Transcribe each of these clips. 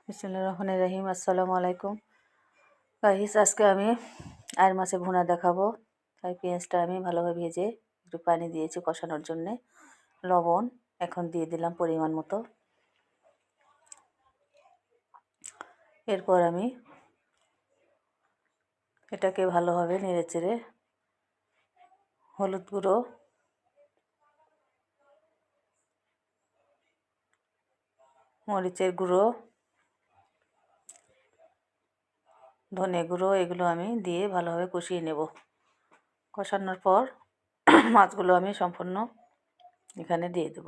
বিসমিল্লাহির রহমানির রহিম। আসসালামু আলাইকুম গাইস, আজকে আমি আর মাছের ভুনা দেখাবো। তাই পেঁয়াজটা আমি ভালোভাবে ভেজে একটু পানি দিয়েছি কষানোর জন্যে, লবণ এখন দিয়ে দিলাম পরিমাণ মতো। এরপর আমি এটাকে ভালোভাবে নেড়ে চেড়ে হলুদ গুঁড়ো, মরিচের গুঁড়ো, ধনে গুঁড়ো এগুলো আমি দিয়ে ভালোভাবে কষিয়ে নেব। কষানোর পর মাছগুলো আমি সম্পূর্ণ এখানে দিয়ে দেব।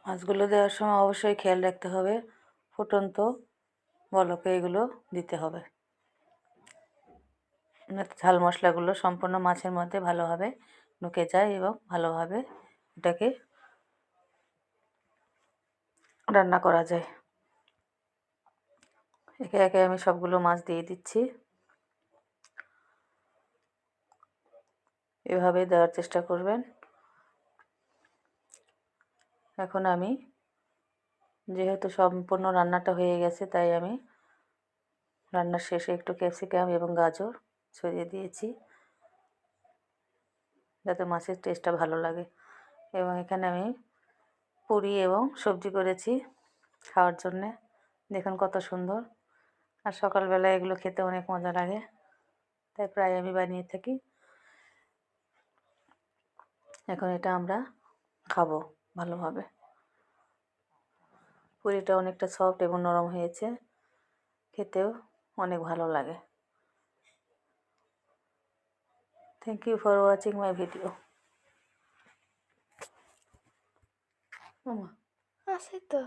মাছগুলো দেওয়ার সময় অবশ্যই খেয়াল রাখতে হবে ফুটন্ত বলকে এগুলো দিতে হবে, ঝাল মশলাগুলো সম্পূর্ণ মাছের মধ্যে ভালোভাবে ঢুকে যায় এবং ভালোভাবে এটাকে রান্না করা যায়। একে একে আমি সবগুলো মাছ দিয়ে দিচ্ছি। এভাবে দেওয়ার চেষ্টা করবেন। এখন আমি যেহেতু সম্পূর্ণ রান্নাটা হয়ে গেছে, তাই আমি রান্নার শেষে একটু ক্যাপসিকাম এবং গাজর ছড়িয়ে দিয়েছি যাতে মাছের টেস্টটা ভালো লাগে। এবং এখানে আমি পুরি এবং সবজি করেছি খাওয়ার জন্যে। দেখুন কত সুন্দর, আর সকালবেলা এগুলো খেতে অনেক মজা লাগে, তাই প্রায় আমি বানিয়ে থাকি। এখন এটা আমরা খাবো ভালোভাবে। পুরিটা অনেকটা সফট এবং নরম হয়েছে, খেতেও অনেক ভালো লাগে। Thank you for watching my video. আছে তো।